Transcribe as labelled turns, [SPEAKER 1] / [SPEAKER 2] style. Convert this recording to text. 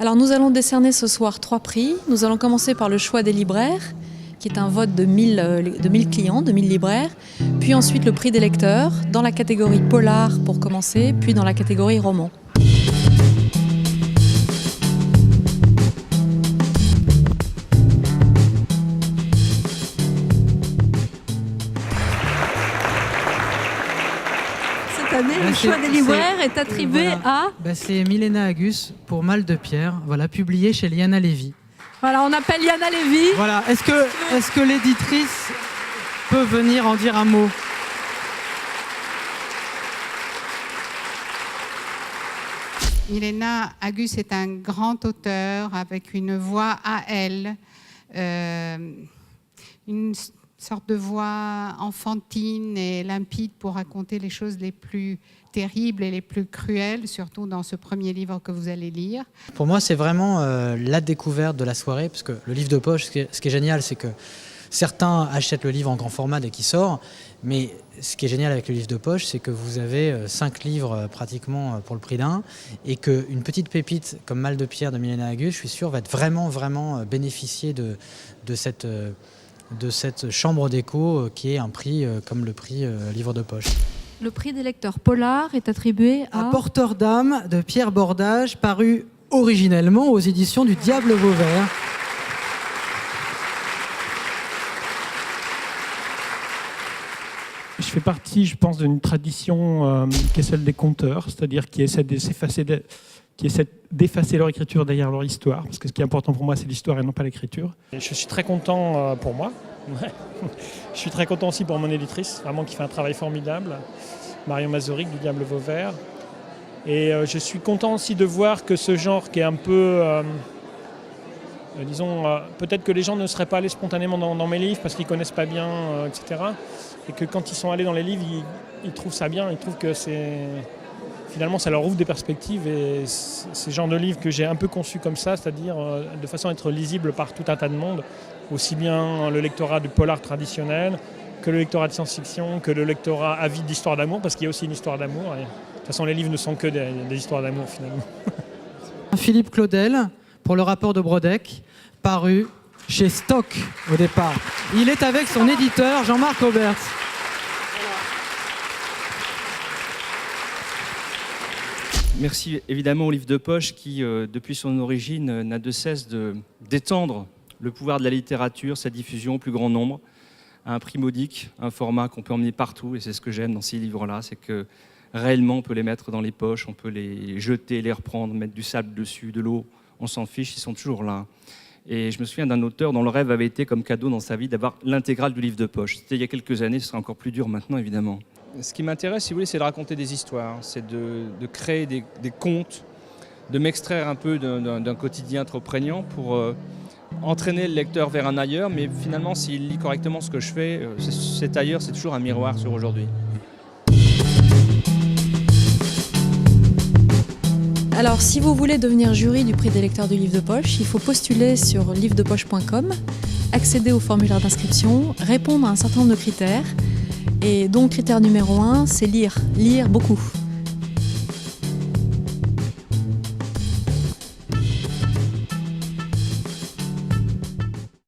[SPEAKER 1] Alors nous allons décerner ce soir 3 prix. Nous allons commencer par le choix des libraires, qui est un vote de 1000 clients, de 1000 libraires. Puis ensuite le prix des lecteurs, dans la catégorie polar pour commencer, puis dans la catégorie roman. Cette année, le choix des libraires est attribué à...
[SPEAKER 2] C'est Milena Agus pour Mal de Pierre, voilà, publié chez Liana Lévy.
[SPEAKER 1] Voilà, on appelle Liana Lévy.
[SPEAKER 2] Voilà, est-ce que l'éditrice peut venir en dire un mot?
[SPEAKER 3] Milena Agus est un grand auteur avec une voix à elle, une sorte de voix enfantine et limpide pour raconter les choses les plus terribles et les plus cruelles, surtout dans ce premier livre que vous allez lire.
[SPEAKER 2] Pour moi, c'est vraiment la découverte de la soirée, parce que le livre de poche, ce qui est génial, c'est que certains achètent le livre en grand format dès qu'il sort, mais ce qui est génial avec le livre de poche, c'est que vous avez 5 livres pratiquement pour le prix d'un, et qu'une petite pépite comme Mal de Pierre de Milena Agus, je suis sûr, va être vraiment bénéficier de cette chambre d'écho qui est un prix comme le prix livre de poche.
[SPEAKER 1] Le prix des lecteurs polar est attribué à...
[SPEAKER 2] Porteur d'âme de Pierre Bordage, paru originellement aux éditions du Diable Vauvert.
[SPEAKER 4] Je fais partie, je pense, d'une tradition qui est celle des conteurs, c'est-à-dire qui essaie d'effacer leur écriture derrière leur histoire, parce que ce qui est important pour moi, c'est l'histoire et non pas l'écriture. Je suis très content pour moi. Je suis très content aussi pour mon éditrice, vraiment qui fait un travail formidable, Marion Mazoric du Diable Vauvert. Et je suis content aussi de voir que ce genre qui est un peu... peut-être que les gens ne seraient pas allés spontanément dans mes livres parce qu'ils ne connaissent pas bien, etc. Et que quand ils sont allés dans les livres, ils trouvent ça bien, ils trouvent que finalement ça leur ouvre des perspectives. Et c'est le genre de livre que j'ai un peu conçu comme ça, c'est-à-dire de façon à être lisible par tout un tas de monde, aussi bien le lectorat du polar traditionnel que le lectorat de science-fiction, que le lectorat avide d'histoire d'amour, parce qu'il y a aussi une histoire d'amour. Et de toute façon, les livres ne sont que des histoires d'amour finalement.
[SPEAKER 2] Philippe Claudel pour le rapport de Brodeck, paru chez Stock au départ. Il est avec son éditeur Jean-Marc Aubert.
[SPEAKER 5] Merci évidemment au livre de poche qui, depuis son origine, n'a de cesse d'étendre le pouvoir de la littérature, sa diffusion au plus grand nombre, à un prix modique, un format qu'on peut emmener partout. Et c'est ce que j'aime dans ces livres-là, c'est que réellement on peut les mettre dans les poches, on peut les jeter, les reprendre, mettre du sable dessus, de l'eau, on s'en fiche, ils sont toujours là. Et je me souviens d'un auteur dont le rêve avait été comme cadeau dans sa vie d'avoir l'intégrale du livre de poche. C'était il y a quelques années, ce sera encore plus dur maintenant évidemment. Ce qui m'intéresse, si vous voulez, c'est de raconter des histoires, c'est de créer des contes, de m'extraire un peu d'un quotidien trop prégnant pour entraîner le lecteur vers un ailleurs, mais finalement, s'il lit correctement ce que je fais, cet ailleurs, c'est toujours un miroir sur aujourd'hui.
[SPEAKER 1] Alors, si vous voulez devenir jury du prix des lecteurs du livre de poche, il faut postuler sur livredepoche.com, accéder au formulaire d'inscription, répondre à un certain nombre de critères. Et donc, critère numéro 1, c'est lire beaucoup.